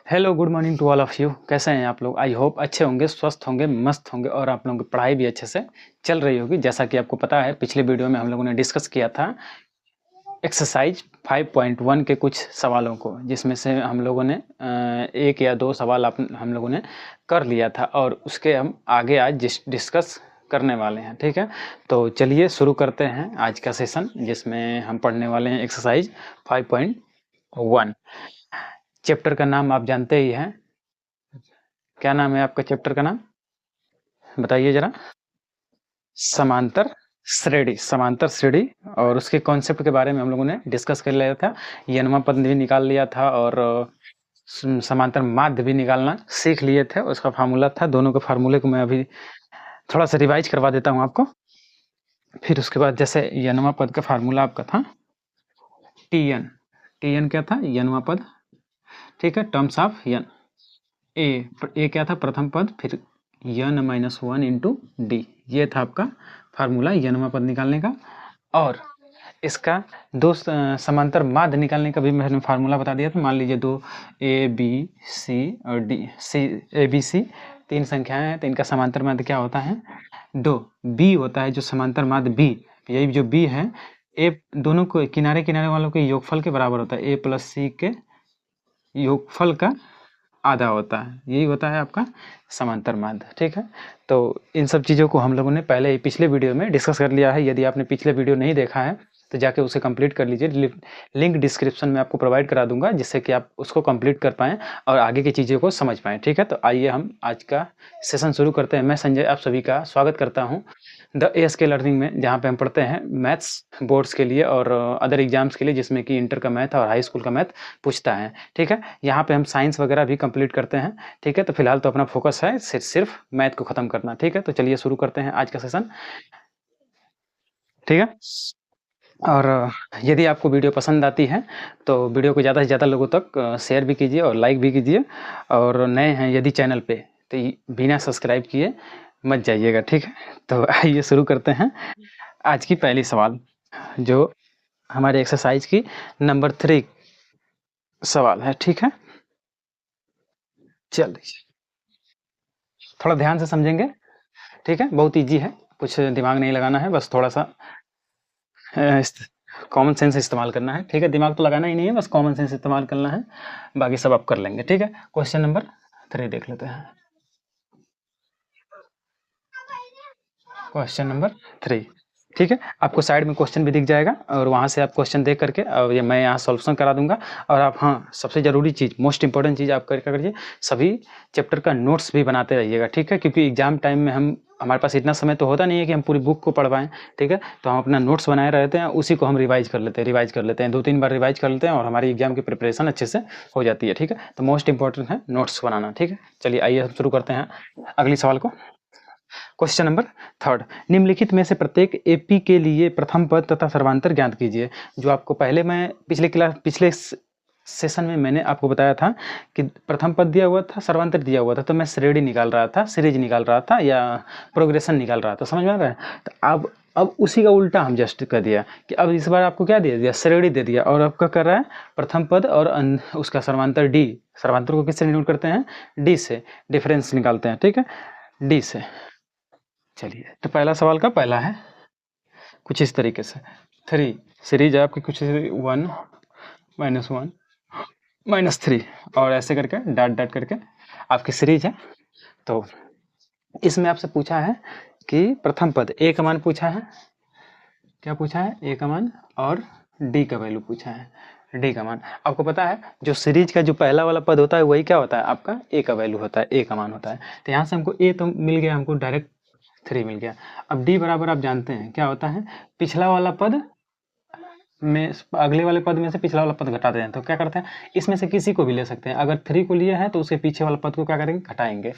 Hello good morning to all of you. कैसे हैं आप लोग? आई होप अच्छे होंगे, स्वस्थ होंगे, मस्त होंगे और आप लोगों की पढ़ाई भी अच्छे से चल रही होगी। जैसा कि आपको पता है, पिछले वीडियो में हम लोगों ने डिस्कस किया था एक्सरसाइज 5.1 के कुछ सवालों को, जिसमें से हम लोगों ने एक या दो सवाल हम लोगों ने कर लिया था और उसके हम आगे आज डिस्कस करने वाले हैं। ठीक है, तो चलिए शुरू करते हैं आज का सेशन, जिसमें हम पढ़ने वाले हैं एक्सरसाइज 5.1। चैप्टर का नाम आप जानते ही हैं। क्या नाम है आपका चैप्टर का नाम? बताइए जरा। समांतर श्रेणी, समांतर श्रेणी। और उसके कॉन्सेप्ट के बारे में हम लोगों ने डिस्कस कर लिया था। यनवा पद भी निकाल लिया था और समांतर माध्य भी निकालना सीख लिए थे। उसका फार्मूला था, दोनों के फार्मूले को मैं अभी थोड़ा सा रिवाइज करवा देता हूँ आपको। फिर उसके बाद जैसे यनवा पद का फार्मूला आपका था टी एन क्या था? यनवा पद। ठीक है, टर्म्स ऑफ यन। ए क्या था? प्रथम पद। फिर यन माइनस वन इंटू डी, ये था आपका फार्मूला यनवा पद निकालने का। और इसका दो समांतर माध्य निकालने का भी मैंने फार्मूला बता दिया था। मान लीजिए दो ए बी सी और D C, A B C तीन संख्याएं हैं, तो इनका समांतर माध्य क्या होता है? दो। बी होता है जो समांतर माध्य बी, यही जो बी है, ए दोनों को किनारे किनारे वालों के योगफल के बराबर होता है। ए प्लस सी के योगफल का आधा होता है, यही होता है आपका समांतर माध्य। ठीक है, तो इन सब चीज़ों को हम लोगों ने पहले ही पिछले वीडियो में डिस्कस कर लिया है। यदि आपने पिछले वीडियो नहीं देखा है तो जाके उसे कंप्लीट कर लीजिए। लिंक डिस्क्रिप्शन में आपको प्रोवाइड करा दूंगा, जिससे कि आप उसको कंप्लीट कर पाएँ और आगे की चीज़ों को समझ पाएँ। ठीक है, तो आइए हम आज का सेशन शुरू करते हैं। मैं संजय आप सभी का स्वागत करता हूँ द ASK लर्निंग में, जहाँ पे हम पढ़ते हैं मैथ्स बोर्ड्स के लिए और अदर एग्जाम्स के लिए, जिसमें कि इंटर का मैथ और हाई स्कूल का मैथ पूछता है। ठीक है, यहाँ पे हम साइंस वगैरह भी कंप्लीट करते हैं। ठीक है, तो फिलहाल तो अपना फोकस है सिर्फ मैथ को खत्म करना। ठीक है, तो चलिए शुरू करते हैं आज का सेशन। ठीक है, और यदि आपको वीडियो पसंद आती है तो वीडियो को ज़्यादा से ज़्यादा लोगों तक शेयर भी कीजिए और लाइक भी कीजिए। और नए हैं यदि चैनल पे तो बिना सब्सक्राइब किए मत जाइएगा। ठीक है, तो आइए शुरू करते हैं आज की पहली सवाल, जो हमारे एक्सरसाइज की नंबर 3 सवाल है। ठीक है, चलिए थोड़ा ध्यान से समझेंगे। ठीक है, बहुत इजी है, कुछ दिमाग नहीं लगाना है, बस थोड़ा सा कॉमन सेंस इस्तेमाल करना है। ठीक है, दिमाग तो लगाना ही नहीं है, बस कॉमन सेंस इस्तेमाल करना है, बाकी सब आप कर लेंगे। ठीक है, क्वेश्चन नंबर 3 देख लेते हैं। Question number 3। ठीक है, आपको साइड में क्वेश्चन भी दिख जाएगा और वहाँ से आप क्वेश्चन देख करके और ये मैं यहाँ सॉल्यूशन करा दूंगा। और आप, हाँ, सबसे ज़रूरी चीज़, मोस्ट इंपॉर्टेंट चीज़ आप क्या करिए, सभी चैप्टर का नोट्स भी बनाते रहिएगा। ठीक है, क्योंकि एग्जाम टाइम में हमारे पास इतना समय तो होता नहीं है कि हम पूरी बुक को पढ़ पाएँ। ठीक है, तो हम अपना नोट्स बनाए रहते हैं, उसी को हम रिवाइज कर लेते हैं 2-3 बार रिवाइज कर लेते हैं और हमारी एग्जाम की प्रिपरेशन अच्छे से हो जाती है। ठीक है, तो मोस्ट इंपॉर्टेंट है नोट्स बनाना। ठीक है, चलिए आइए हम शुरू करते हैं अगली सवाल को। क्वेश्चन नंबर 3, निम्नलिखित में से प्रत्येक एपी के लिए प्रथम पद तथा सर्वांतर ज्ञात कीजिए। जो आपको पहले मैं पिछले सेशन में मैंने आपको बताया था कि प्रथम पद दिया हुआ था, सर्वांतर दिया हुआ था, तो मैं श्रेणी निकाल रहा था, सीरीज निकाल रहा था या प्रोग्रेशन निकाल रहा था। समझ में आ रहा है? तो अब उसी का उल्टा हम जस्ट कर दिया कि अब इस बार आपको क्या दे दिया? श्रेणी दे दिया। और आपका कर रहा है प्रथम पद और उसका सर्वांतर डी। सर्वांतर को किससे डिनोट करते हैं? डी से, डिफरेंस निकालते हैं। ठीक है, डी से। चलिए, तो पहला सवाल का पहला है कुछ इस तरीके से, 3 सीरीज आपकी कुछ 1 माइनस 1 माइनस 3 और ऐसे करके डॉट डॉट करके आपकी सीरीज है। तो इसमें आपसे पूछा है कि प्रथम पद ए का मान पूछा है, क्या पूछा है? ए का मान और डी का वैल्यू पूछा है। डी का मान आपको पता है, जो सीरीज का जो पहला वाला पद होता है वही क्या होता है? आपका ए का वैल्यू होता है, ए का मान होता है। तो यहाँ से हमको ए तो मिल गया, हमको डायरेक्ट 3 मिल गया। अब डी बराबर आप जानते हैं क्या होता है, पिछला वाला पद में अगले वाले पद में से पिछला वाला पद घटाते हैं। तो क्या करते हैं, इसमें से किसी को भी ले सकते हैं। अगर 3 को लिए हैं तो उसके पीछे वाला पद को क्या करेंगे? घटाएंगे।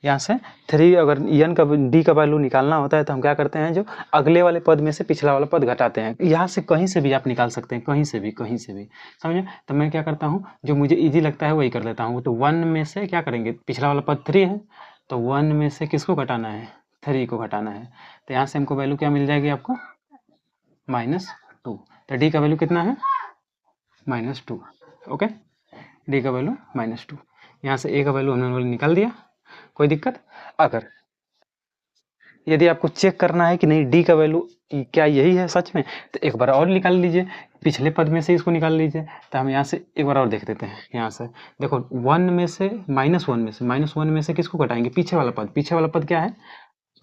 यहाँ से 3, अगर एन का डी का वैल्यू निकालना होता है तो हम क्या करते हैं, जो अगले वाले पद में से पिछला वाला पद घटाते हैं। यहाँ से कहीं से भी आप निकाल सकते हैं, कहीं से भी समझे? तो मैं क्या करता हूँ, जो मुझे ईजी लगता है वही कर लेता हूँ। तो 1 में से क्या करेंगे, पिछला वाला पद 3 है, तो 1 में से किसको घटाना है? 3 को घटाना है। तो यहाँ से हमको वैल्यू क्या मिल जाएगी आपको? -2। तो डी का वैल्यू कितना है? -2। ओके, डी का वैल्यू -2। यहाँ से ए का वैल्यू हमने निकाल दिया, कोई दिक्कत। अगर यदि आपको चेक करना है कि नहीं डी का वैल्यू क्या यही है सच में, तो एक बार और निकाल लीजिए, पिछले पद में से इसको निकाल लीजिए। तो हम यहाँ से एक बार और देख देते हैं। यहाँ से देखो 1 में से -1 में से किसको घटाएंगे, पीछे वाला पद। पीछे वाला पद क्या है,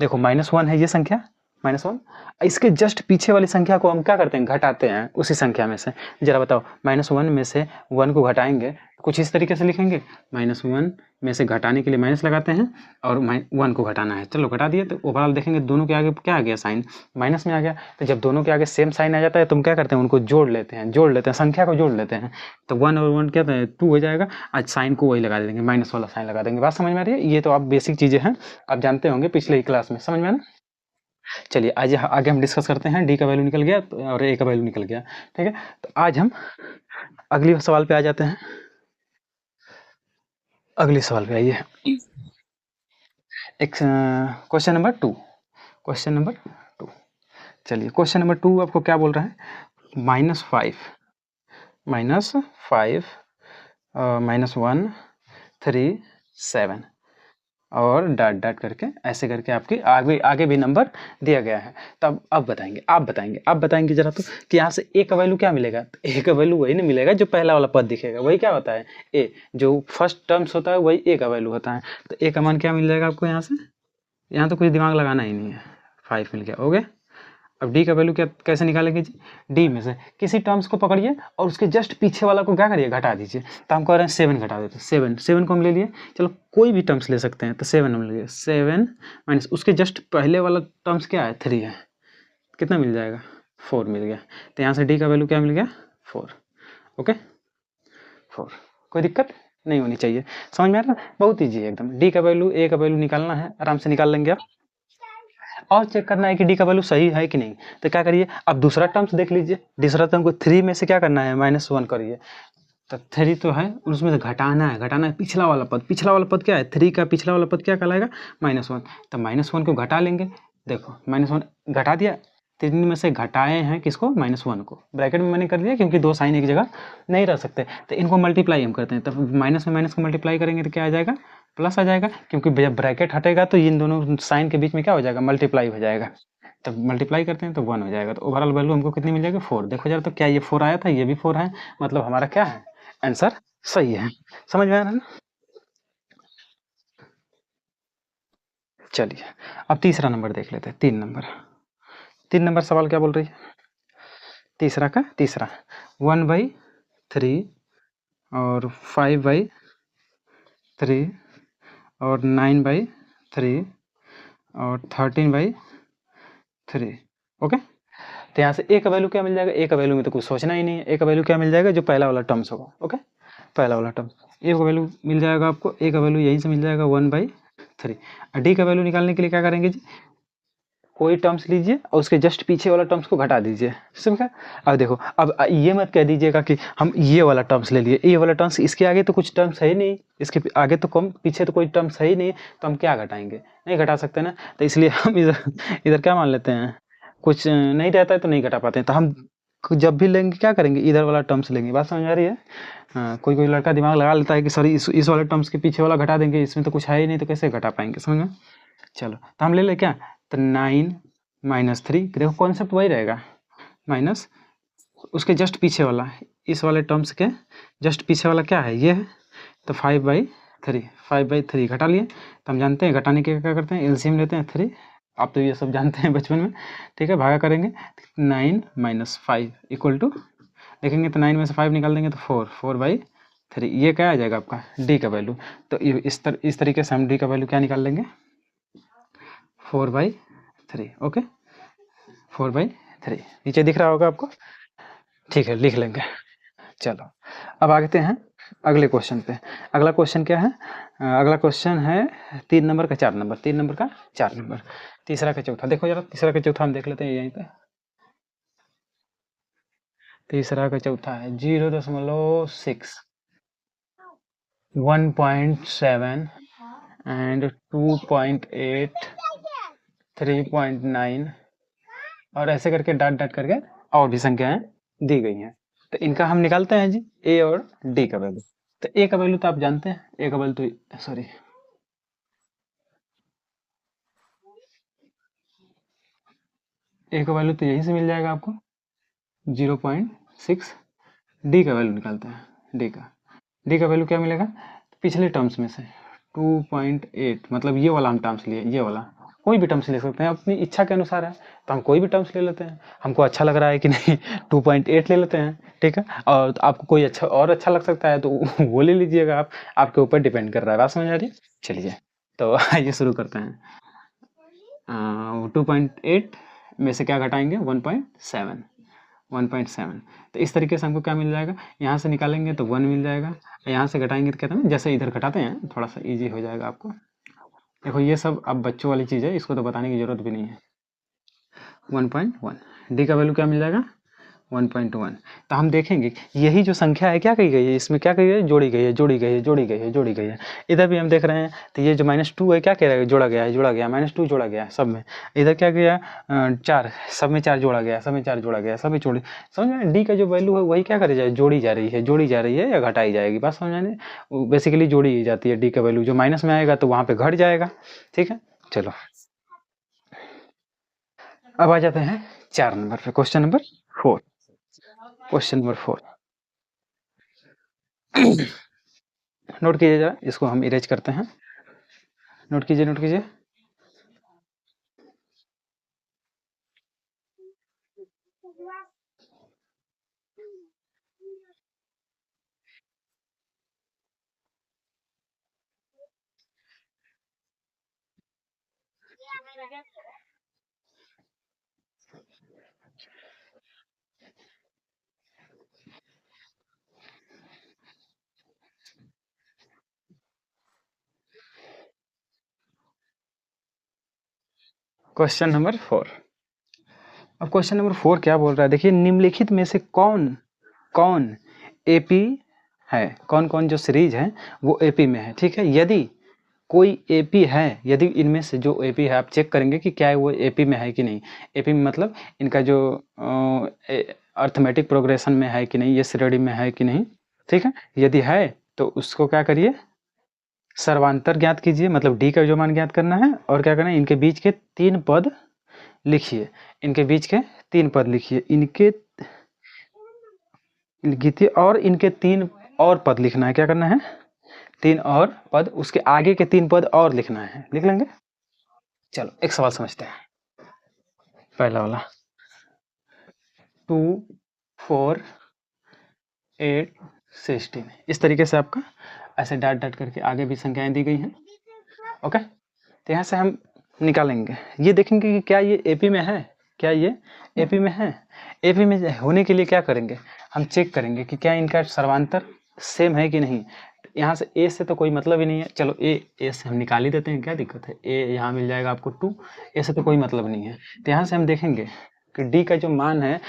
देखो -1 है ये संख्या, -1, इसके जस्ट पीछे वाली संख्या को हम क्या करते हैं, घटाते हैं उसी संख्या में से। जरा बताओ, -1 में से 1 को घटाएंगे कुछ इस तरीके से लिखेंगे, -1 में से घटाने के लिए माइनस लगाते हैं और 1 को घटाना है। चलो घटा दिए, तो ओवरऑल देखेंगे दोनों के आगे क्या आ गया, साइन माइनस में आ गया। तो जब दोनों के आगे सेम साइन आ जाता है तो हम क्या करते हैं, उनको जोड़ लेते हैं, संख्या को जोड़ लेते हैं। तो 1 और 1 क्या 2 हो जाएगा। आज साइन को वही लगा देंगे, माइनस वाला साइन लगा देंगे। बात समझ में आ रही है, ये तो आप बेसिक चीजें हैं, आप जानते होंगे पिछले ही क्लास में, समझ में आना। चलिए आज आगे हम डिस्कस करते हैं। डी का वैल्यू निकल गया और ए का वैल्यू निकल गया, ठीक है। तो आज हम अगले सवाल पे आ जाते हैं। अगले सवाल पे आइए, एक क्वेश्चन नंबर 2। चलिए क्वेश्चन नंबर 2 आपको क्या बोल रहा है, -5 -1 3 7 और डॉट डॉट करके ऐसे करके आपके आगे भी नंबर दिया गया है। तब अब बताएंगे जरा तो कि यहाँ से ए का वैल्यू क्या मिलेगा। तो ए का वैल्यू वही ना मिलेगा जो पहला वाला पद दिखेगा, वही क्या होता है ए, जो फर्स्ट टर्म्स होता है वही ए का वैल्यू होता है। तो ए का मान क्या मिल जाएगा आपको यहाँ से, यहाँ तो कुछ दिमाग लगाना ही नहीं है, 5 मिल गया, हो गया। अब डी का वैल्यू क्या कैसे निकालेंगे जी, डी में से किसी टर्म्स को पकड़िए और उसके जस्ट पीछे वाला को क्या करिए, घटा दीजिए। तो हम कह रहे हैं 7 घटा देते हैं, 7 को हम ले लिए, चलो कोई भी टर्म्स ले सकते हैं। तो 7 हम ले लिए, 7 माइनस उसके जस्ट पहले वाला टर्म्स क्या है, 3 है, कितना मिल जाएगा, 4 मिल गया। तो यहाँ से डी का वैल्यू क्या मिल गया, 4, ओके 4। कोई दिक्कत नहीं होनी चाहिए, समझ में आ रहा है, बहुत ईजी है एकदम। डी का वैल्यू ए का वैल्यू निकालना है, आराम से निकाल लेंगे आप। और चेक करना है कि डी का वैल्यू सही है कि नहीं। तो क्या करिए, अब दूसरा टर्म्स देख लीजिए, दूसरा टर्म को 3 में से क्या करना है, -1 करिए। तो 3 तो है, उसमें से घटाना है पिछला वाला पद क्या है, 3 का पिछला वाला पद क्या कहलाएगा, -1। तो -1 को घटा लेंगे, देखो -1 घटा दिया, 3 में से घटाए हैं किसको, -1 को, ब्रैकेट में मैंने कर दिया क्योंकि दो साइन एक जगह नहीं रह सकते। तो इनको मल्टीप्लाई हम करते हैं, तो माइनस में माइनस को मल्टीप्लाई करेंगे तो क्या आ जाएगा, प्लस आ जाएगा, क्योंकि जब ब्रैकेट हटेगा तो इन दोनों साइन के बीच में क्या हो जाएगा, मल्टीप्लाई हो जाएगा। तब मल्टीप्लाई करते हैं तो 1 हो जाएगा। तो ओवरऑल वैल्यू हमको कितनी मिल जाएगी, 4। देखो जरा तो क्या ये 4 आया था, ये भी 4 है, मतलब हमारा क्या है, आंसर सही है। समझ में आ रहा है ना। चलिए अब तीसरा नंबर देख लेते हैं, 3 नंबर सवाल क्या बोल रही है, तीसरा 1/3 और 5/3 और 9/3 और 13/3, ओके। तो यहाँ से ए का वैल्यू क्या मिल जाएगा, ए का वैल्यू में तो कुछ सोचना ही नहीं है, ए का वैल्यू क्या मिल जाएगा, जो पहला वाला टर्म्स होगा, ओके, पहला वाला टर्म ए का वैल्यू मिल जाएगा आपको, ए का वैल्यू यहीं से मिल जाएगा 1/3। डी का वैल्यू निकालने के लिए क्या करेंगे जी, कोई टर्म्स लीजिए और उसके जस्ट पीछे वाला टर्म्स को घटा दीजिए, समझा। अब देखो, अब ये मत कह दीजिएगा कि हम ये वाला टर्म्स ले लिए, ये वाला टर्म्स, इसके आगे तो कुछ टर्म्स है ही नहीं, इसके आगे तो कम, पीछे तो कोई टर्म्स है ही नहीं, तो हम क्या घटाएंगे, नहीं घटा सकते ना। तो इसलिए हम इधर क्या मान लेते हैं, कुछ नहीं रहता है तो नहीं घटा पाते हैं। तो हम जब भी लेंगे क्या करेंगे, इधर वाला टर्म्स लेंगे। बात समझ आ रही है। हाँ, कोई लड़का दिमाग लगा लेता है कि सर इस वाले टर्म्स के पीछे वाला घटा देंगे, इसमें तो कुछ है ही नहीं, तो कैसे घटा पाएंगे, समझ में। चलो तो हम ले लें क्या, तो 9 - 3, देखो कॉन्सेप्ट वही रहेगा, माइनस उसके जस्ट पीछे वाला, इस वाले टर्म्स के जस्ट पीछे वाला क्या है, ये है। तो 5/3 घटा लिए। तो हम जानते हैं घटाने के क्या करते हैं, एलसीएम लेते हैं 3, आप तो ये सब जानते हैं बचपन में, ठीक है। भागा करेंगे 9 - 5 इक्वल टू, देखेंगे तो 9 में से 5 निकाल देंगे तो 4/3, ये क्या आ जाएगा आपका डी का वैल्यू। तो इस तरीके से हम डी का वैल्यू क्या निकाल लेंगे, 4/3, ओके 4/3, नीचे दिख रहा होगा आपको, ठीक है, लिख लेंगे। चलो अब आगे हैं अगले क्वेश्चन पे। अगला क्वेश्चन क्या है, अगला क्वेश्चन है 3 नंबर का 4 नंबर, 3 नंबर का 4 नंबर, तीसरा का चौथा। देखो जरा तीसरा का चौथा हम देख लेते हैं यहीं पे। तीसरा का चौथा है 0.6, 1.7 एंड 2.8, 3.9 और ऐसे करके डॉट डॉट करके और भी संख्याएं दी गई हैं। तो इनका हम निकालते हैं जी, ए और डी का वैल्यू। तो ए का वैल्यू तो आप जानते हैं, ए का वैल्यू तो सॉरी ए का वैल्यू तो यहीं से मिल जाएगा आपको 0.6। डी का वैल्यू निकालते हैं, डी का वैल्यू क्या मिलेगा पिछले टर्म्स में से 2.8, मतलब ये वाला हम टर्म्स लिए, ये वाला कोई भी टर्म्स ले सकते हैं, अपनी इच्छा के अनुसार है, तो हम कोई भी टर्म्स ले लेते हैं, हमको अच्छा लग रहा है कि नहीं 2.8 ले लेते हैं, ठीक है। और तो आपको कोई अच्छा और अच्छा लग सकता है तो वो ले लीजिएगा आप, आपके ऊपर डिपेंड कर रहा है। बात समझ आ रही है? चलिए तो आइए शुरू करते हैं। 2.8 में से क्या घटाएंगे 1.7, 1.7। तो इस तरीके से हमको क्या मिल जाएगा, यहाँ से निकालेंगे तो 1 मिल जाएगा, यहाँ से घटाएंगे तो कहते हैं जैसे इधर घटाते हैं थोड़ा सा इजी हो जाएगा आपको। देखो ये सब अब बच्चों वाली चीज़ है, इसको तो बताने की जरूरत भी नहीं है। 1.1 डी का वैल्यू क्या मिल जाएगा 1.1। तो हम देखेंगे यही जो संख्या है क्या कही गई है, इसमें क्या कही गई है, जोड़ी गई है, जोड़ी गई है, जोड़ी गई है, जोड़ी गई है। इधर भी हम देख रहे हैं तो ये जो -2 है क्या कह रहा है, जोड़ा गया है, जोड़ा गया, -2 जोड़ा गया है सब में। इधर क्या गया 4, सब में 4 जोड़ा गया, सब में 4 जोड़ा गया, सब में जोड़ी। समझ में डी का जो वैल्यू है वही क्या करे जाए, जोड़ी जा रही है, जोड़ी जा रही है या घटाई जाएगी। बात समझ में बेसिकली जोड़ी ही जाती है, डी का वैल्यू जो माइनस में आएगा तो वहाँ पे घट जाएगा, ठीक है। चलो अब आ जाते हैं 4 नंबर पे, question number 4। Question number 4 note कीजिए जरा, इसको हम इरेज करते हैं। नोट कीजिए, नोट कीजिए। Question number 4। अब क्वेश्चन नंबर 4 क्या बोल रहा है, देखिए निम्नलिखित में से कौन कौन एपी है, कौन कौन जो सीरीज है वो एपी में है, ठीक है। यदि कोई एपी है, यदि इनमें से जो एपी है आप चेक करेंगे कि क्या वो एपी में है कि नहीं। एपी में मतलब इनका जो अर्थमेटिक प्रोग्रेशन में है कि नहीं, ये श्रेणी में है कि नहीं, ठीक है। यदि है तो उसको क्या करिए, सर्वांतर ज्ञात कीजिए, मतलब डी का जो मान ज्ञात करना है, और क्या करना है इनके बीच के 3 पद लिखिए, इनके बीच के 3 पद लिखिए, इनके लिखिए, और इनके 3 और पद लिखना है। क्या करना है 3 और पद, उसके आगे के 3 पद और लिखना है, लिख लेंगे। चलो एक सवाल समझते हैं, पहला वाला 2, 4, 8, 16, इस तरीके से आपका ऐसे डाट डाट करके आगे भी संख्याएं दी गई हैं, ओके। तो यहाँ से हम निकालेंगे, ये देखेंगे कि क्या ये एपी में है, क्या ये एपी में है। एपी में होने के लिए क्या करेंगे, हम चेक करेंगे कि क्या इनका सर्वांतर सेम है कि नहीं। यहाँ से ए से तो कोई मतलब ही नहीं है, चलो ए से हम निकाल ही देते हैं, क्या दिक्कत है, ए यहाँ मिल जाएगा आपको 2, ए से तो कोई मतलब नहीं है। तो यहाँ से हम देखेंगे कि डी का जो मान है,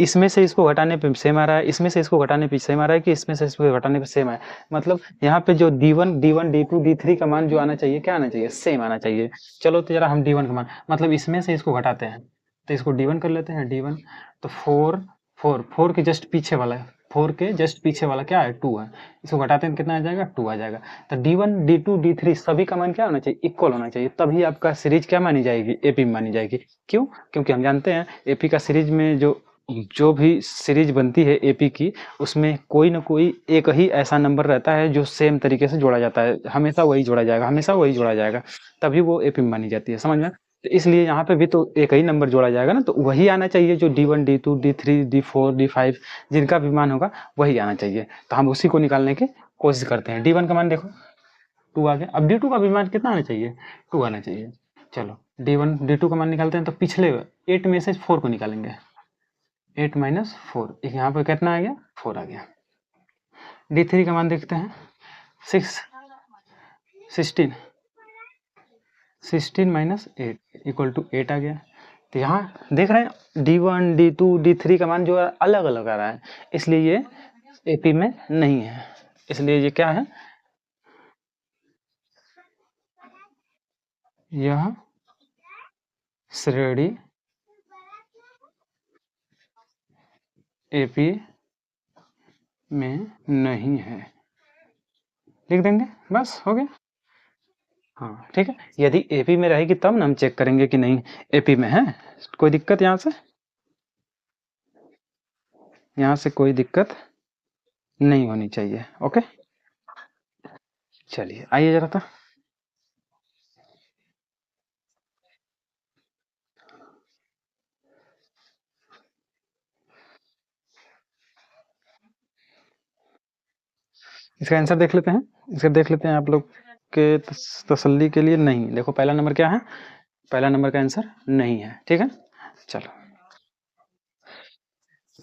इसमें से इसको घटाने पे सेम आ रहा है, इसमें से इसको घटाने पे सेम आ रहा है, कि इसमें से इसको घटाने पे सेम है। मतलब यहाँ पे जो D1 D1 D2 D3 का मान जो आना चाहिए, क्या आना चाहिए, सेम आना चाहिए। चलो तो जरा हम D1 का मान, मतलब इसमें से इसको घटाते हैं, तो इसको D1 कर लेते हैं, D1। तो 4 4 4 के जस्ट पीछे वाला है, 4 के जस्ट पीछे वाला क्या है 2 है, इसको घटाते हैं कितना आ जाएगा 2 आ जाएगा। तो D1 D2 D3 सभी का मान क्या होना चाहिए, इक्वल होना चाहिए, तभी आपका सीरीज क्या मानी जाएगी, एपी मानी जाएगी। क्यों, क्योंकि हम जानते हैं एपी का सीरीज में जो भी सीरीज बनती है एपी की, उसमें कोई ना कोई एक ही ऐसा नंबर रहता है जो सेम तरीके से जोड़ा जाता है, हमेशा वही जोड़ा जाएगा, हमेशा वही जोड़ा जाएगा, तभी वो एपी में मानी जाती है, समझ में। तो इसलिए यहाँ पे भी तो एक ही नंबर जोड़ा जाएगा ना, तो वही आना चाहिए जो D1 D2 D3 D4 D5 जिनका भी मान होगा वही आना चाहिए। तो हम उसी को निकालने की कोशिश करते हैं। D1 का मान देखो 2 आ गया, अब D2 का भी मान कितना आना चाहिए, 2 आना चाहिए। चलो D1 D2 का मान निकालते हैं, तो पिछले 8 में से 4 को निकालेंगे, 8 माइनस 4, यहाँ पर कितना आ गया 4 आ गया। D3 का मान देखते हैं 6 16 16 माइनस 8 इक्वल टू 8 आ गया। तो यहाँ देख रहे हैं D1 D2 D3 का मान जो है अलग अलग आ रहा है, इसलिए ये एपी में नहीं है, इसलिए ये क्या है, यह श्रेणी एपी में नहीं है, लिख देंगे, बस हो गया। हाँ ठीक है, यदि एपी में रहेगी तब ना हम चेक करेंगे कि नहीं एपी में है। कोई दिक्कत यहाँ से, यहाँ से कोई दिक्कत नहीं होनी चाहिए। ओके, चलिए आइए जरा था। इसका आंसर देख लेते हैं, इसका देख लेते हैं आप लोग के तसल्ली के लिए। नहीं, देखो पहला नंबर क्या है, पहला नंबर का आंसर नहीं है। ठीक है, चलो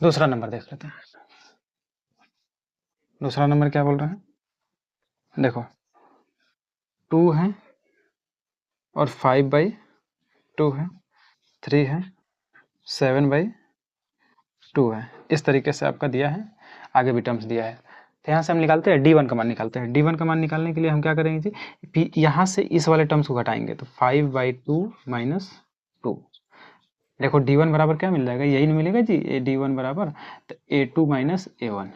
दूसरा नंबर देख लेते हैं। दूसरा नंबर क्या बोल रहे हैं, देखो 2 है और 5/2 है, 3 है, 7/2 है। इस तरीके से आपका दिया है, आगे भी टर्म्स दिया है। तो यहाँ से हम निकालते हैं D1 का मान निकालते हैं। D1 का मान निकालने के लिए हम क्या करेंगे जी, यहाँ से इस वाले टर्म्स को घटाएंगे, तो 5/2 माइनस 2। देखो D1 बराबर क्या मिल जाएगा, यही नहीं मिलेगा जी, D1 बराबर तो A2 माइनस A1,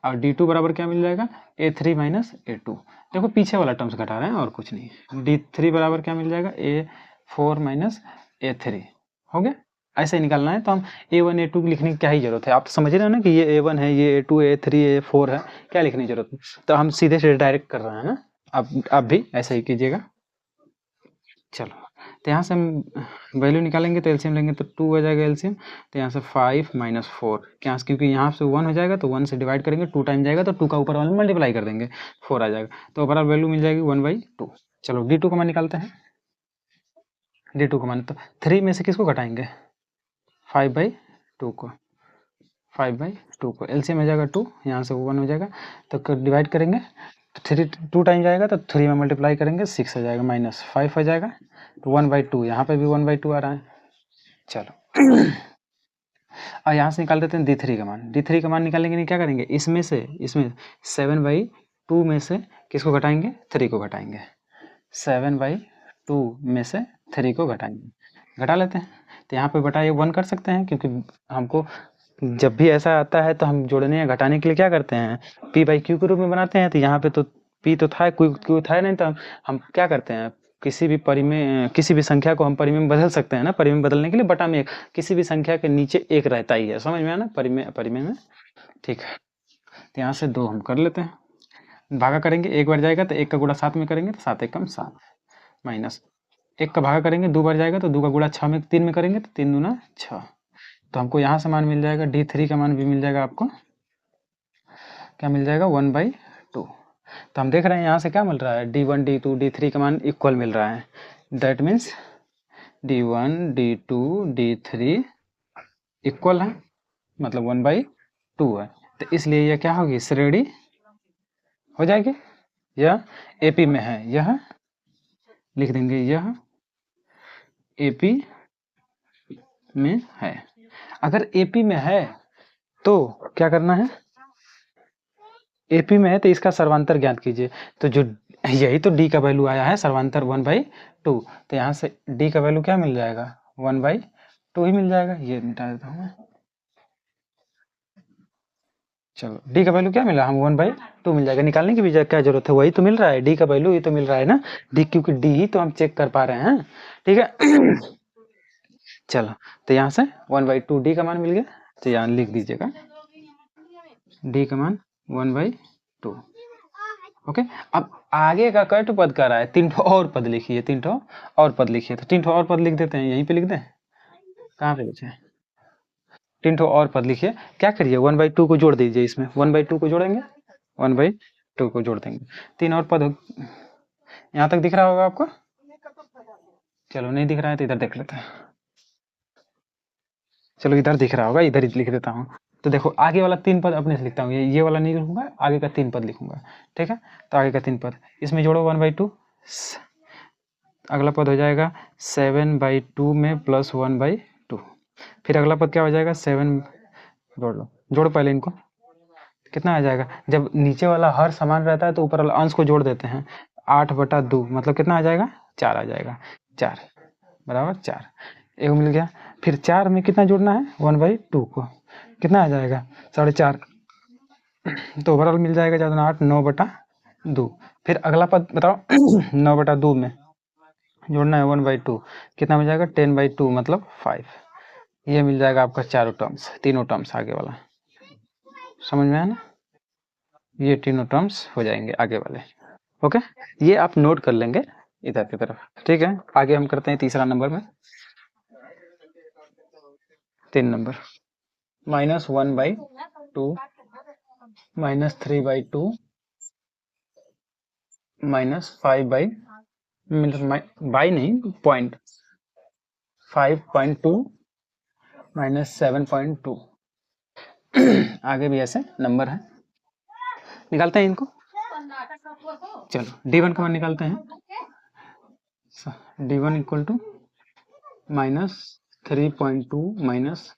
और D2 बराबर क्या मिल जाएगा, A3 माइनस A2। देखो पीछे वाला टर्म्स घटा रहे हैं और कुछ नहीं। D3 बराबर क्या मिल जाएगा, A4 माइनस A3। हो गया, ऐसे ही निकालना है। तो हम A1 A2 लिखने की क्या ही जरूरत है, आप तो समझ रहे हो ना कि ये A1 है, ये A2 A3 A4 है, क्या लिखने की जरूरत है। तो हम सीधे से डायरेक्ट कर रहे हैं ना, आप भी ऐसा ही कीजिएगा। चलो, तो यहाँ से हम वैल्यू निकालेंगे तो एलसीएम लेंगे तो 2 हो जाएगा एलसीएम। तो यहाँ से 5 माइनस 4, क्या, क्योंकि यहाँ से 1 हो जाएगा तो 1 से डिवाइड करेंगे, 2 टाइम जाएगा तो 2 का ऊपर वाले में मल्टीप्लाई कर देंगे, 4 आ जाएगा। तो ओवरऑल वैल्यू मिल जाएगी 1/2। चलो D2 का मान निकालते हैं। D2 का मान तो 3 में से किसको घटाएंगे, 5/2 को, 5/2 को एलसीएम हो जाएगा 2, यहाँ से 1 हो जाएगा तो डिवाइड करेंगे तो 3 2 टाइम जाएगा तो 3 में मल्टीप्लाई करेंगे 6 हो जाएगा, माइनस 5 हो जाएगा। तो 1/2, यहाँ पे भी 1/2 आ रहा है। चलो और यहाँ से निकाल देते हैं D3 का मान। D3 का मान निकालेंगे नहीं, क्या करेंगे, इसमें 7/2 में से किसको घटाएंगे, 3 को घटाएंगे। 7/2 में से 3 को घटाएंगे, घटा लेते हैं। तो यहाँ पे बटा 1 कर सकते हैं, क्योंकि हमको जब भी ऐसा आता है तो हम जोड़ने या घटाने के लिए क्या करते हैं, P/Q के रूप में बनाते हैं। तो यहाँ पे तो P तो था, Q था नहीं, तो हम क्या करते हैं, किसी भी परिमेय, किसी भी संख्या को हम परिमेय में बदल सकते हैं ना। परिमेय में बदलने के लिए बटा में एक, किसी भी संख्या के नीचे एक रहता ही है, समझ में आया ना, परिमेय में। ठीक है, तो यहाँ से 2 हम कर लेते हैं, भागा करेंगे, एक बार जाएगा तो 1 का गुणा 7 में करेंगे तो 7 एकम 7, माइनस 1 का भागा करेंगे 2 बार जाएगा तो 2 का गुणा 3 में करेंगे तो 3 दूना 6। तो हमको यहाँ से मान मिल जाएगा, D3 का मान भी मिल जाएगा आपको, क्या मिल जाएगा, 1/2। तो हम देख रहे हैं यहाँ से क्या मिल रहा है, D1 D2 D3 का मान इक्वल मिल रहा है। That means D1 D2 D3 equal है, मतलब 1/2 है। तो इसलिए यह क्या होगी, श्रेणी हो जाएगी। यह AP में है, यह लिख देंगे, यह AP में है। अगर AP में है तो क्या करना है, AP में है तो इसका सर्वांतर ज्ञात कीजिए। तो जो यही तो D का वैल्यू आया है, सर्वांतर 1/2। तो यहाँ से D का वैल्यू क्या मिल जाएगा, 1/2 ही मिल जाएगा। ये मिटा देता हूँ मैं, चलो D का वैल्यू क्या मिला, हम 1/2 मिल जाएगा। निकालने की भी क्या जरूरत है, वही तो मिल रहा है, D का वैल्यू ही तो मिल रहा है ना, D, क्योंकि D ही तो हम चेक कर पा रहे हैं। ठीक है चलो, तो यहाँ से 1/2 D का मान मिल गया, तो यहाँ लिख दीजिएगा D का मान 1/2। ओके, अब आगे का कट पद कर रहा है, 3 ठो और पद लिखिए, 3 ठो और पद लिखिए। तो 3 ठो और पद लिख देते हैं, यहीं पे लिख दें, कहाँ पे बचे, 3 ठो और पद लिखिए। क्या करिए, 1/2 को जोड़ दीजिए, इसमें 1/2 को जोड़ेंगे, 1/2 को जोड़ देंगे, 3 और पद। यहाँ तक दिख रहा होगा आपको, चलो नहीं दिख रहा है तो इधर देख लेते हैं। चलो इधर दिख रहा होगा, इधर ही लिख देता हूँ। तो देखो आगे वाला 3 पद अपने से लिखता हूँ, ये वाला नहीं लिखूंगा, आगे का 3 पद लिखूंगा। ठीक है, तो आगे का 3 पद इसमें जोड़ो, 1/2, अगला पद हो जाएगा 7/2 में प्लस 1/2। फिर अगला पद क्या हो जाएगा, 7, जोड़ लो, जोड़ो पहले इनको, कितना आ जाएगा। जब नीचे वाला हर समान रहता है तो ऊपर वाला अंश को जोड़ देते हैं, 8/2 मतलब कितना आ जाएगा, 4 आ जाएगा, 4 बराबर 4, एक मिल गया। फिर 4 में कितना जोड़ना है, 1/2 को, कितना आ जाएगा, 4.5। तो ओवरऑल मिल जाएगा 4 8 9/2। 2। फिर अगला पद बताओ 9/2 में जोड़ना है 1/2, कितना मिल जाएगा 10/2 मतलब 5। ये मिल जाएगा आपका चारों टर्म्स, तीनों टर्म्स आगे वाला, समझ में आया ना? ये तीनों टर्म्स हो जाएंगे आगे वाले। ओके, ये आप नोट कर लेंगे इधर की तरफ, ठीक है। आगे हम करते हैं तीसरा नंबर में, 3 नंबर -1/2 -3/2 -5 बाई नहीं पॉइंट 5.2 -7.2। आगे भी ऐसे नंबर है, निकालते हैं इनको। चलो D1 का मान निकालते हैं। D1 इक्वल टू -3.2 माइनस,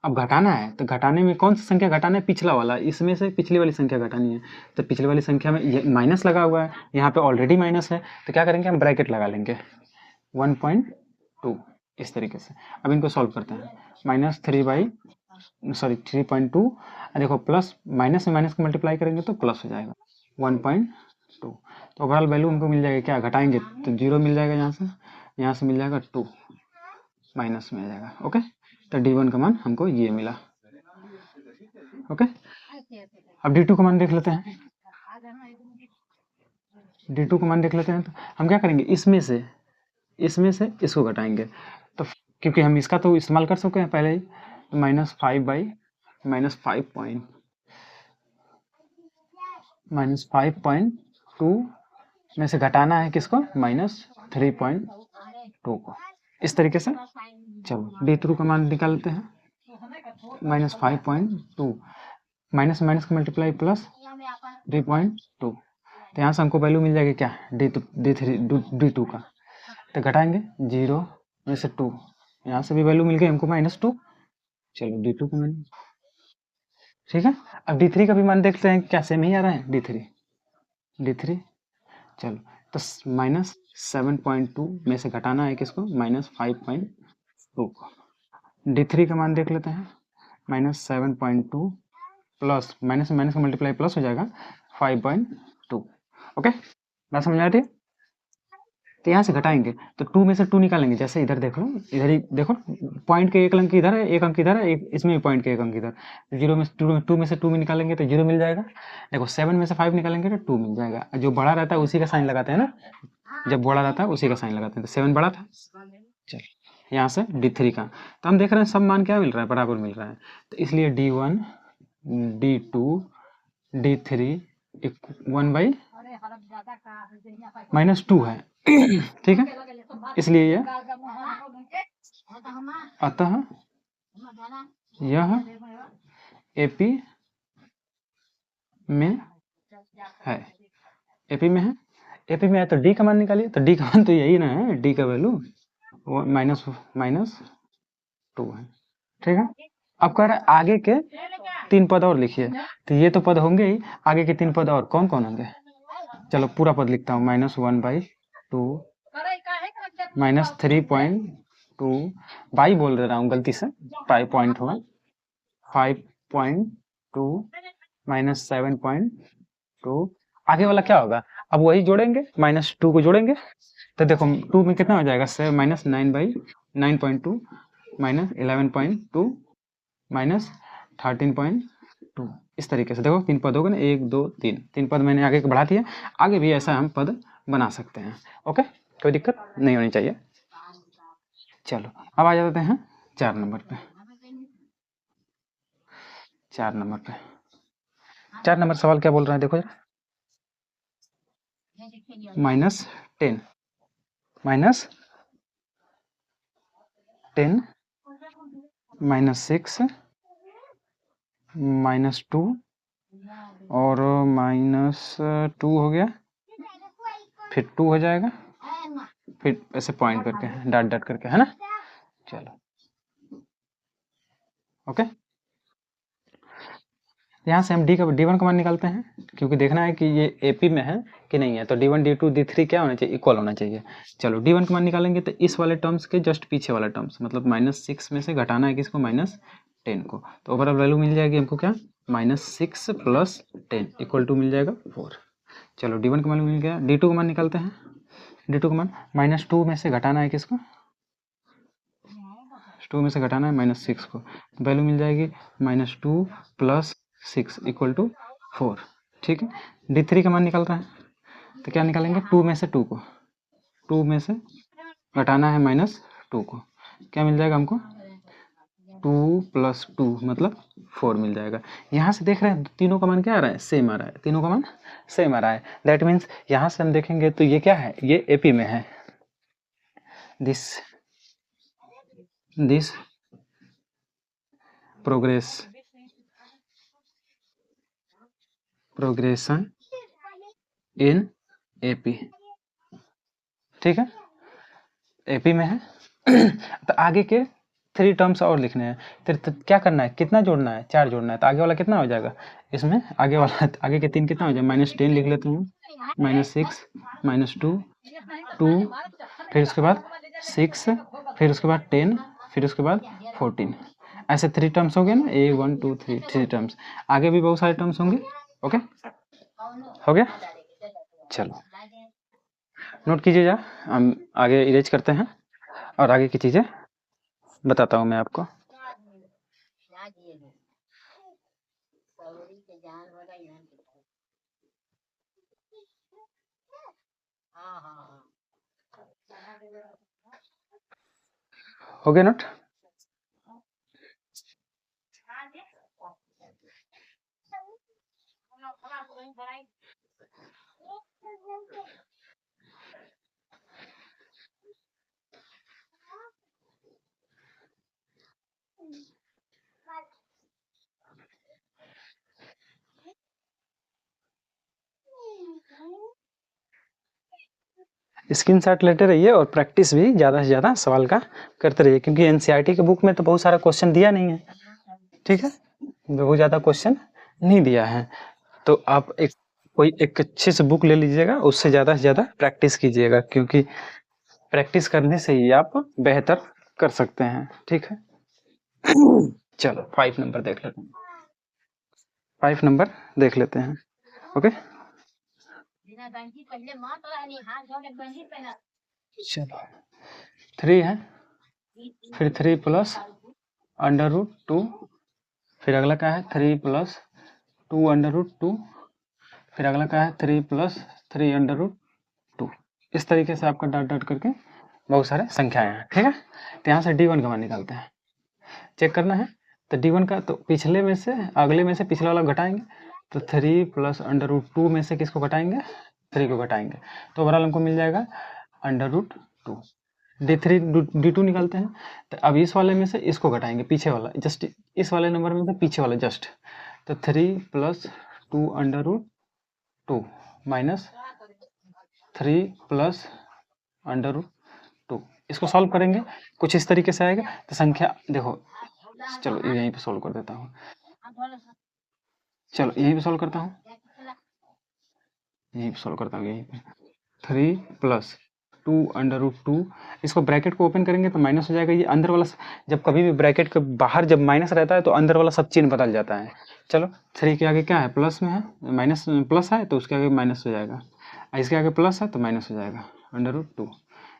अब घटाना है तो घटाने में कौन सा संख्या घटाना है, पिछला वाला, इसमें से पिछली वाली संख्या घटानी है। तो पिछली वाली संख्या में ये माइनस लगा हुआ है, यहाँ पे ऑलरेडी माइनस है, तो क्या करेंगे हम ब्रैकेट लगा लेंगे 1.2 इस तरीके से। अब इनको सॉल्व करते हैं, -3.2, देखो प्लस माइनस में माइनस को मल्टीप्लाई करेंगे तो प्लस हो जाएगा 1.2। तो ओवरऑल वैल्यू हमको मिल जाएगा, क्या घटाएंगे तो 0 मिल जाएगा, यहाँ से मिल जाएगा 2 माइनस में आ जाएगा। ओके, तो D1 का मान हमको ये मिला। ओके, अब D2 का मान देख लेते हैं। D2 का मान देख लेते हैं, तो हम क्या करेंगे, इसमें से इसको घटाएंगे, तो क्योंकि हम इसका तो इस्तेमाल कर चुके हैं पहले ही, तो -5/-5.2 में से घटाना है किसको, -3.2 को, इस तरीके से। चलो D2 का मान निकालते हैं, -5.2 माइनस माइनस का मल्टीप्लाई प्लस 3.2, तो यहाँ से हमको वैल्यू मिल जाएगी क्या, D2 का, तो घटाएंगे 0 में से 2, यहाँ से भी वैल्यू मिल गई हमको -2। चलो D2 का मान, ठीक है। अब D3 का भी मान देखते हैं, क्या सेम ही आ रहा है D3। चलो तो -7.2 में से घटाना है किसको, -5.2 को। D3 का मान देख लेते हैं, -7.2 प्लस माइनस में माइनस का मल्टीप्लाई प्लस हो जाएगा 5.2। ओके, बात समझ आ रही है? तो यहाँ से घटाएंगे तो 2 में से 2 निकालेंगे, जैसे इधर देख लो, इधर ही देखो, पॉइंट के एक अंक इधर है, एक अंक इधर है, इसमें भी पॉइंट के एक अंक इधर, 0 में 2 में से 2 में निकालेंगे तो 0 मिल जाएगा। देखो 7 में से 5 निकालेंगे तो 2 मिल जाएगा, जो बड़ा रहता है उसी का साइन लगाते हैं ना, जब बड़ा रहता है उसी का साइन लगाते हैं, तो 7 बड़ा था। चल यहाँ से D3 का, तो हम देख रहे हैं सब मान क्या मिल रहा है, बराबर मिल रहा है, तो इसलिए D1 D2 D3 1/-2 है। ठीक है, इसलिए ये, अतः यह AP में है, AP में है, AP में है तो D का मान निकालिए, तो D का मान तो यही ना है, D का वैल्यू -2 है। ठीक है, अब कह रहा है आगे के 3 पद और लिखिए, तो ये तो पद होंगे ही, आगे के 3 पद और कौन कौन होंगे, चलो पूरा पद लिखता हूँ, -1/2 -3.2 बाई बोल रहा हूँ गलती से, 5 पॉइंट हुआ, 5.2 -7.2, आगे वाला क्या होगा, अब वही जोड़ेंगे, -2 को जोड़ेंगे, तो देखो 2 में कितना हो जाएगा, -9/9.2 -11.2 -13.2, इस तरीके से। देखो 3 पद हो गए ना, 1 2 3 पद मैंने आगे बढ़ा दिया, आगे भी ऐसा हम पद बना सकते हैं। ओके, कोई दिक्कत नहीं होनी चाहिए। चलो अब आ जाते हैं 4 नंबर पे। 4 नंबर सवाल क्या बोल रहा है, देखो जरा, -10 -10 -6 -2 और -2 हो गया, फिर 2 हो जाएगा, फिर ऐसे पॉइंट करके डॉट डॉट करके, है ना। चलो ओके, यहाँ से हम D1 का मान निकालते हैं, क्योंकि देखना है कि ये AP में है कि नहीं है, तो D1 D2 D3 क्या होना चाहिए, इक्वल होना चाहिए। चलो D1 का मान निकालेंगे तो इस वाले टर्म्स के जस्ट पीछे वाला टर्म्स, मतलब -6 में से घटाना है किसको, -10 को, तो ओवरऑल वैल्यू मिल जाएगी हमको क्या, -6 + 10 = मिल जाएगा 4। चलो D1 का मान मिल गया। D2 का मान निकालते हैं। D2 का मान -2 में से घटाना है किसको, 2 में से घटाना है -6 को, वैल्यू मिल जाएगी -2 + 6 = 4। ठीक है। D3 का मान निकाल रहा है तो क्या निकालेंगे, 2 में से 2 को, 2 में से घटाना है -2 को, क्या मिल जाएगा हमको, 2 + 2 मतलब 4 मिल जाएगा। यहाँ से देख रहे हैं तीनों का मान क्या आ रहा है, सेम आ रहा है, तीनों का मान सेम आ रहा है। दैट मीन्स यहाँ से हम देखेंगे तो ये क्या है, ये AP में है। दिस प्रोग्रेशन इन AP, ठीक है, AP में है। तो आगे के 3 टर्म्स और लिखने हैं। तो क्या करना है, कितना जोड़ना है, 4 जोड़ना है। तो आगे वाला कितना हो जाएगा, इसमें आगे वाला आगे के 3 कितना हो जाएगा, -10 लिख लेते हैं, -6 -2 2, फिर उसके बाद 6, फिर उसके बाद 10, फिर उसके बाद 14। ऐसे 3 टर्म्स हो गए ना, 1 2 3 टर्म्स। आगे भी बहुत सारे टर्म्स होंगे। ओके, हो गया। चलो नोट कीजिए जा, हम आगे इरेज करते हैं और आगे की चीज़ें बताता हूँ मैं आपको। हो गया नोट। स्क्रीनशॉट लेते रहिए और प्रैक्टिस भी ज़्यादा से ज़्यादा सवाल का करते रहिए, क्योंकि NCERT के बुक में तो बहुत सारा क्वेश्चन दिया नहीं है। ठीक है, बहुत ज़्यादा क्वेश्चन नहीं दिया है। तो आप कोई एक अच्छे से बुक ले लीजिएगा, उससे ज़्यादा से ज़्यादा प्रैक्टिस कीजिएगा, क्योंकि प्रैक्टिस करने से ही आप बेहतर कर सकते हैं। ठीक है। चलो 5 नंबर देख लेते हैं, 5 नंबर देख लेते हैं। ओके, चलो 3 है, फिर 3 + √2, फिर अगला क्या है 3 + 2 √2, फिर अगला क्या है 3 + 3 √2। इस तरीके से आपका डॉट डॉट करके बहुत सारे संख्याएं हैं। ठीक है, तो यहाँ से D1 का मान निकालते हैं, चेक करना है। तो D1 का तो पिछले में से अगले में से पिछला वाला घटाएंगे, तो 3 + √2 में से किसको घटाएंगे, 3 को घटाएंगे, तो ओवरऑल हमको मिल जाएगा √2। D3 D2 निकालते हैं, तो अब इस वाले में से इसको घटाएंगे, पीछे वाला, जस्ट इस वाले नंबर में से पीछे वाला जस्ट, तो 3 + 2 √2 माइनस 3 + √2। इसको सॉल्व करेंगे कुछ इस तरीके से आएगा। तो संख्या देखो, चलो यहीं पे सॉल्व कर देता हूँ, चलो यहीं पे सॉल्व करता हूँ, यहीं पे सॉल्व करता हूँ, यहीं पे 3 + 2 √2, इसको ब्रैकेट को ओपन करेंगे तो माइनस हो जाएगा। ये अंदर वाला, जब कभी भी ब्रैकेट के बाहर जब माइनस रहता है तो अंदर वाला सब चिन्ह बदल जाता है। चलो 3 के आगे क्या है, प्लस में है, माइनस प्लस है तो उसके आगे माइनस हो जाएगा, इसके आगे प्लस है तो माइनस हो जाएगा √2।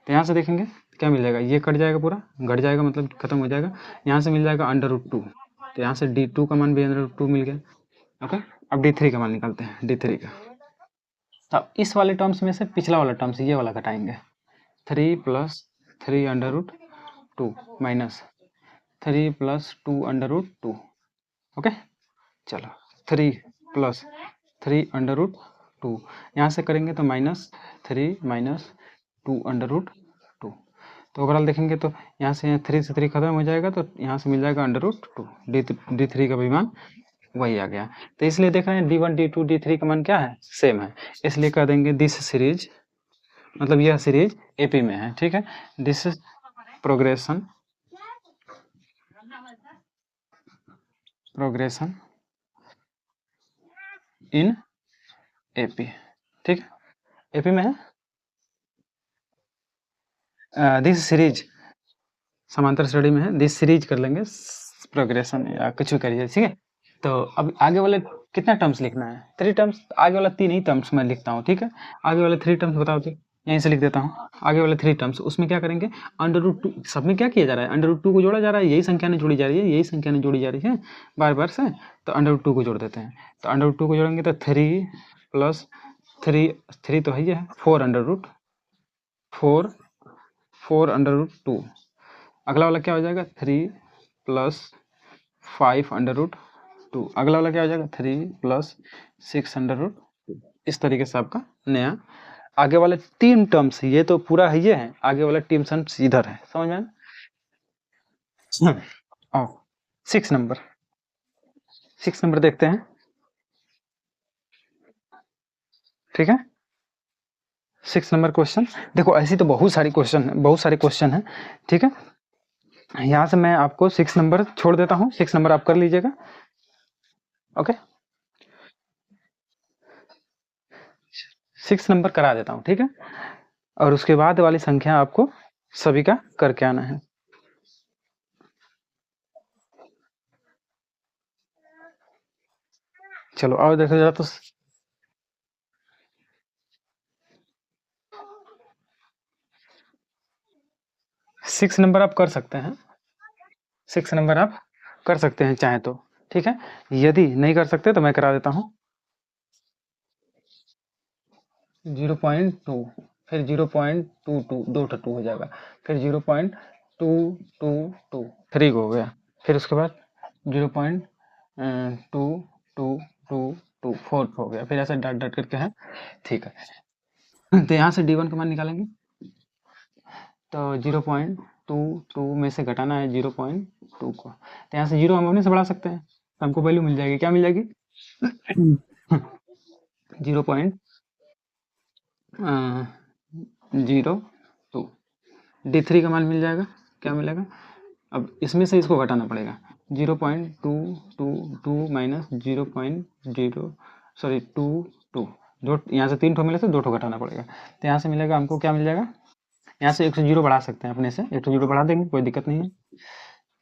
तो यहाँ से देखेंगे क्या मिल जाएगा, ये कट जाएगा, पूरा घट जाएगा, मतलब खत्म हो जाएगा। यहाँ से मिल जाएगा √2, तो यहाँ से D2 का मान भी √2 मिल गया। ओके, अब D3 का मान निकालते हैं, D3 का। तो इस वाले टर्म्स में से पिछला वाला टर्म्स ये वाला घटाएंगे, 3 + 3 √2 माइनस 3 + 2 √2। ओके, चलो 3 + 3 √2, यहाँ से करेंगे तो -3 - 2 √2। तो ओवरऑल देखेंगे तो यहाँ से 3 से 3 खत्म हो जाएगा, तो यहाँ से मिल जाएगा √2। D3 का भी मान वही आ गया। तो इसलिए देख रहे हैं D1 D2 D3 का मान क्या है, सेम है, इसलिए कह देंगे दिस सीरीज, मतलब यह सीरीज AP में है। ठीक है, this is progression in AP। ठीक है, AP में है, दिस सीरीज समांतर श्रेणी में है, दिस सीरीज कर लेंगे, प्रोग्रेशन या कुछ भी करिए। ठीक है, तो अब आगे वाले कितना टर्म्स लिखना है? 3 टर्म्स। आगे वाला 3 ही टर्म्स मैं लिखता हूँ, ठीक है। आगे वाले 3 टर्म्स बताओ तो यहीं से लिख देता हूँ। आगे वाले 3 टर्म्स उसमें क्या करेंगे, √2 सब में क्या किया जा रहा है, √2 को जोड़ा जा रहा है, यही संख्या नहीं जोड़ी जा रही है, यही संख्या नहीं जोड़ी जा रही है बार बार से, तो √2 को जोड़ देते हैं। तो √2 को जोड़ेंगे तो 3 प्लस 3 तो है, 4 √2। अगला वाला क्या हो जाएगा, 3 प्लस 5 √2। अगला वाला क्या हो जाएगा, 3 प्लस 6 √2। इस तरीके से आपका नया आगे वाले 3 टर्म्स, ये तो पूरा है, ये है, आगे वाला टीम टर्म्स इधर है, समझ में? आओ 6 नंबर देखते हैं, ठीक है। 6 नंबर क्वेश्चन देखो, ऐसी तो बहुत सारे क्वेश्चन हैं, ठीक है। यहाँ से मैं आपको 6 नंबर छोड़ देता हूँ, 6 नंबर आप कर लीजिएगा, ओके। 6 नंबर करा देता हूँ, ठीक है। और उसके बाद वाली संख्या आपको सभी का करके आना है। चलो आओ देखो जरा तो। 6 नंबर आप कर सकते हैं, 6 नंबर आप कर सकते हैं चाहे तो, ठीक है। यदि नहीं कर सकते तो मैं करा देता हूँ। 0.2, फिर 0.22, 2 हो जाएगा, फिर 0.222, 3 हो गया, फिर उसके बाद 0.2222 4 हो गया, फिर ऐसे डॉट डॉट करके है, ठीक है। तो यहाँ से D1 का मान निकालेंगे, तो 0.22 में से घटाना है 0.2 को, तो यहाँ से 0 हम अपने से बढ़ा सकते हैं, तो हमको वैल्यू मिल जाएगी, क्या मिल जाएगी 0.02। D3 का मान मिल जाएगा, क्या मिलेगा, अब इसमें से इसको घटाना पड़ेगा, 0.222 माइनस 0.0 जो यहाँ से 3 ठो मिले तो 2 ठो घटाना पड़ेगा, तो यहाँ से मिलेगा हमको, क्या मिल जाएगा, यहाँ से 1 बढ़ा सकते हैं, अपने से 1 बढ़ा देंगे, कोई दिक्कत नहीं है,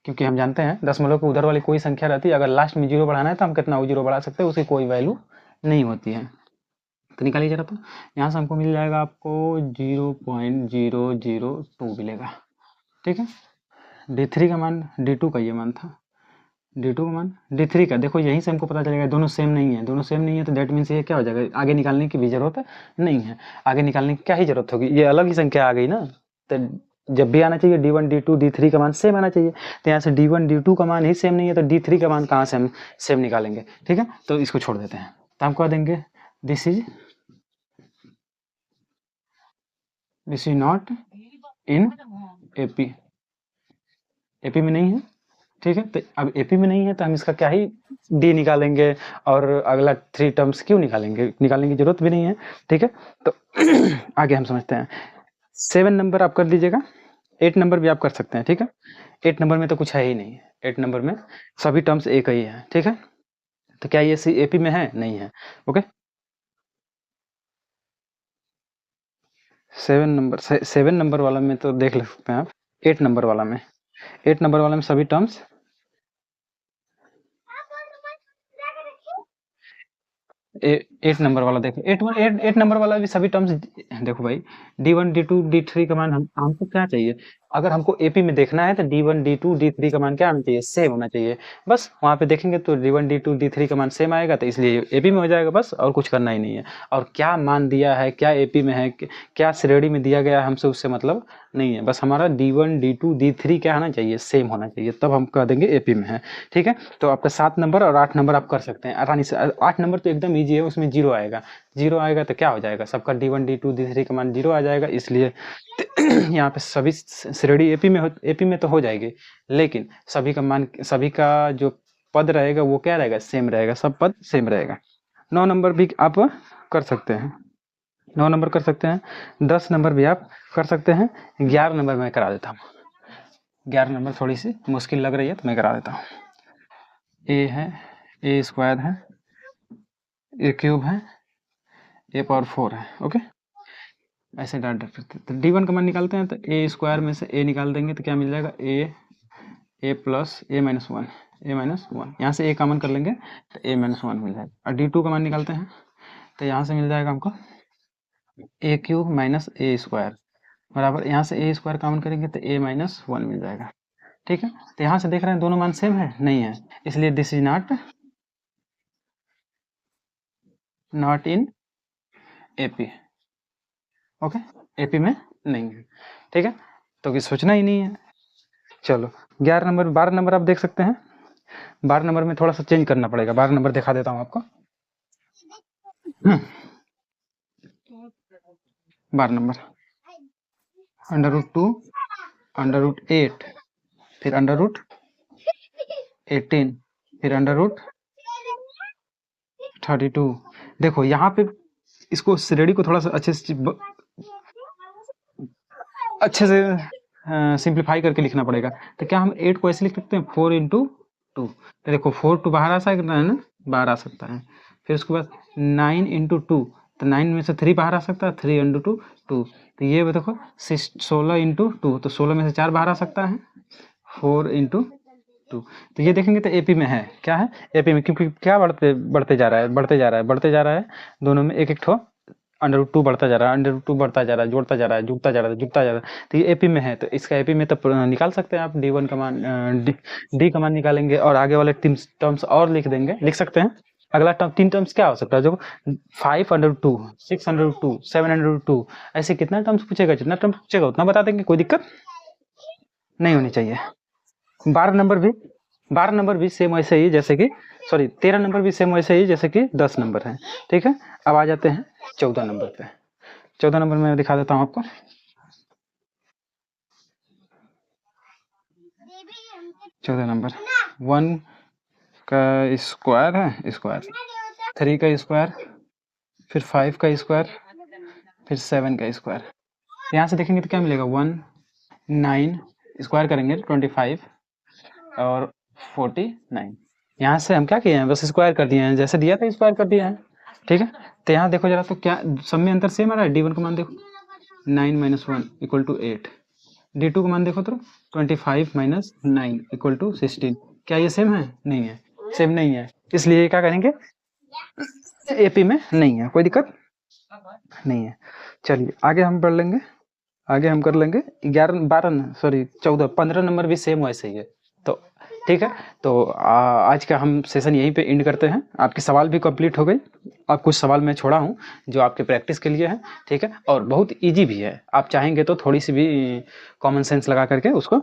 क्योंकि हम जानते हैं दशमलव के उधर वाली कोई संख्या रहती है, अगर लास्ट में 0 बढ़ाना है तो हम कितना 0 बढ़ा सकते हैं, उसकी कोई वैल्यू नहीं होती है। तो निकालिए जरा, तो यहाँ से हमको मिल जाएगा आपको 0.002 मिलेगा, ठीक है। D3 का मान, D2 का ये मान था, D2 का मान, D3 का देखो, यहीं से हमको पता चलेगा दोनों सेम नहीं है, दोनों सेम नहीं है तो दैट मीन्स ये क्या हो जाएगा, आगे निकालने की भी जरूरत नहीं है, आगे निकालने की क्या ही जरूरत होगी, ये अलग ही संख्या आ गई ना, तो जब भी आना चाहिए D1 D2 D3 का मान सेम आना चाहिए, तो यहाँ से D1 D2 का मान ही सेम नहीं है तो D3 का मान कहाँ से हम सेम निकालेंगे, ठीक है। तो इसको छोड़ देते हैं, तो हम कह देंगे this is not in AP, AP में नहीं है, ठीक है। तो अब एपी में नहीं है तो हम इसका क्या ही डी निकालेंगे, और अगला 3 टर्म्स क्यों निकालेंगे, निकालने की जरूरत भी नहीं है, ठीक है। तो आगे हम समझते हैं, 7 नंबर आप कर दीजिएगा, 8 नंबर भी आप कर सकते हैं, ठीक है। 8 नंबर में तो कुछ है ही नहीं, 8 नंबर में सभी टर्म्स एक ही है, ठीक है। तो क्या ये एपी में है, नहीं है, ओके। 7 नंबर वाला में तो देख सकते हैं आप, 8 नंबर वाला में, 8 नंबर वाला में सभी टर्म्स 8 नंबर वाला देखो, 8 नंबर वाला भी सभी टर्म्स, देखो भाई D1 D2 D3 का मान हमको क्या चाहिए, अगर हमको एपी में देखना है तो D1 D2 D3 का मान क्या आना चाहिए, सेम होना चाहिए, बस वहाँ पे देखेंगे तो D1 D2 D3 का मान सेम आएगा, तो इसलिए एपी में हो जाएगा, बस और कुछ करना ही नहीं है। और क्या मान दिया है, क्या एपी में है, क्या श्रेणी में दिया गया है, हमसे उससे मतलब नहीं है, बस हमारा D1 D2 D3 क्या होना चाहिए, सेम होना चाहिए, तब हम कह देंगे एपी में है, ठीक है। तो आपका 7 नंबर और 8 नंबर आप कर सकते हैं आसानी से। 8 नंबर तो एकदम ईजी है, उसमें 0 आएगा, 0 आएगा तो क्या हो जाएगा, सबका D1 D2 D3 का मान 0 आ जाएगा, इसलिए यहाँ पे सभी श्रेणी एपी में तो हो जाएगी, लेकिन सभी का मान, सभी का जो पद रहेगा वो क्या रहेगा, सेम रहेगा, सब पद सेम रहेगा। 9 नंबर भी आप कर सकते हैं, 9 नंबर कर सकते हैं, 10 नंबर भी आप कर सकते हैं, 11 नंबर मैं करा देता हूँ, 11 नंबर थोड़ी सी मुश्किल लग रही है तो मैं करा देता हूँ। ए है, ए स्क्वायर है, ए क्यूब है, ए पावर 4 है, ओके। ऐसे डाट डाट करते हैं, तो D1 का मान निकालते हैं, तो ए स्क्वायर में से ए निकाल देंगे तो क्या मिल जाएगा, ए प्लस ए माइनस वन, ए माइनस वन, यहाँ से ए कॉमन कर लेंगे तो ए माइनस वन मिल जाएगा। और D2 का मान निकालते हैं तो यहाँ से मिल जाएगा हमको ए क्यूब माइनस ए स्क्वायर बराबर, यहाँ से ए स्क्वायर कॉमन करेंगे तो ए माइनस वन मिल जाएगा। ठीक है, तो यहाँ से देख रहे हैं दोनों मान सेम है, नहीं है, इसलिए this is not in AP. Okay, AP में नहीं है। ठीक है, तो कि सोचना ही नहीं है। चलो 11 नंबर, 12 नंबर आप देख सकते हैं। 12 नंबर में थोड़ा सा चेंज करना पड़ेगा। 12 नंबर दिखा देता हूँ आपको। 12 नंबर √2 √8 फिर √18 फिर √32। देखो यहाँ पे इसको श्रेणी को थोड़ा सा अच्छे से सिंप्लीफाई करके लिखना पड़ेगा। तो क्या हम 8 को ऐसे लिख सकते हैं 4 × 2। तो देखो 4 2 बाहर आ सकता है ना, बाहर आ सकता है। फिर उसके बाद 9 × 2, तो 9 में से 3 बाहर आ सकता है, 3 × 2 2। तो ये देखो 16 × 2, तो 16 में से 4 बाहर आ सकता है, 4 × 2। तो ये देखेंगे तो एपी में है, क्या है एपी में, क्योंकि क्या बढ़ते जा रहा है दोनों में एक ठो √2 बढ़ता जा रहा है, √2 बढ़ता जा रहा है, जुड़ता जा रहा है। तो ये एपी में है, तो इसका एपी में तो निकाल सकते हैं आप। D1 का मान, डी का मान निकालेंगे और आगे वाले 3 टर्म्स और लिख सकते हैं। अगला टर्म 3 टर्म्स क्या हो सकता है, जो 5√2 6√2 7√2 ऐसे कितना टर्म्स पूछेगा, जितना टर्म्स पूछेगा उतना बता देंगे, कोई दिक्कत नहीं होनी चाहिए। 12 नंबर भी सेम वैसे ही जैसे कि 13 नंबर भी सेम वैसे ही जैसे कि 10 नंबर है। ठीक है, अब आ जाते हैं 14 नंबर पे। 14 नंबर में दिखा देता हूँ आपको। 14 नंबर 1 का स्क्वायर है, स्क्वायर 3 का स्क्वायर, फिर 5 का स्क्वायर, फिर 7 का स्क्वायर। यहाँ से देखेंगे तो क्या मिलेगा 1 9 स्क्वायर करेंगे 25 और 49। यहाँ से हम क्या किए हैं, बस स्क्वायर कर दिए हैं, जैसे दिया था स्क्वायर कर दिया है। ठीक है, तो यहाँ देखो जरा, तो क्या सब में अंतर सेम आ रहा है। D1 का मान देखो 9 - 1 = 8। D2 का मान देखो तो 25 - 9 = 16। क्या ये सेम है, नहीं है, सेम नहीं है, इसलिए क्या करेंगे एपी में नहीं है, कोई दिक्कत नहीं है। चलिए आगे हम बढ़ लेंगे, आगे हम कर लेंगे 14 15 नंबर भी सेम वैसे ही है। तो ठीक है, तो आज का हम सेशन यहीं पे एंड करते हैं। आपके सवाल भी कंप्लीट हो गए, और कुछ सवाल मैं छोड़ा हूँ जो आपके प्रैक्टिस के लिए है। ठीक है, और बहुत इजी भी है, आप चाहेंगे तो थोड़ी सी भी कॉमन सेंस लगा करके उसको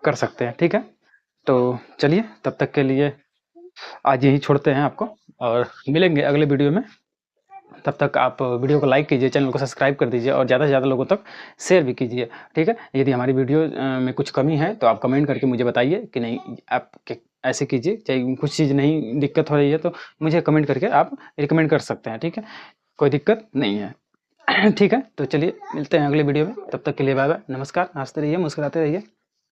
कर सकते हैं। ठीक है, तो चलिए तब तक के लिए आज यहीं छोड़ते हैं आपको, और मिलेंगे अगले वीडियो में। तब तक आप वीडियो को लाइक कीजिए, चैनल को सब्सक्राइब कर दीजिए और ज़्यादा से ज़्यादा लोगों तक शेयर भी कीजिए। ठीक है, यदि हमारी वीडियो में कुछ कमी है तो आप कमेंट करके मुझे बताइए कि नहीं, आप ऐसे कीजिए। चाहे कुछ चीज़ नहीं दिक्कत हो रही है तो मुझे कमेंट करके आप रिकमेंड कर सकते हैं। ठीक है, कोई दिक्कत नहीं है। ठीक है, तो चलिए मिलते हैं अगले वीडियो में, तब तक के लिए बाय बाय, नमस्कार, हंसते रहिए, मुस्कुराते रहिए।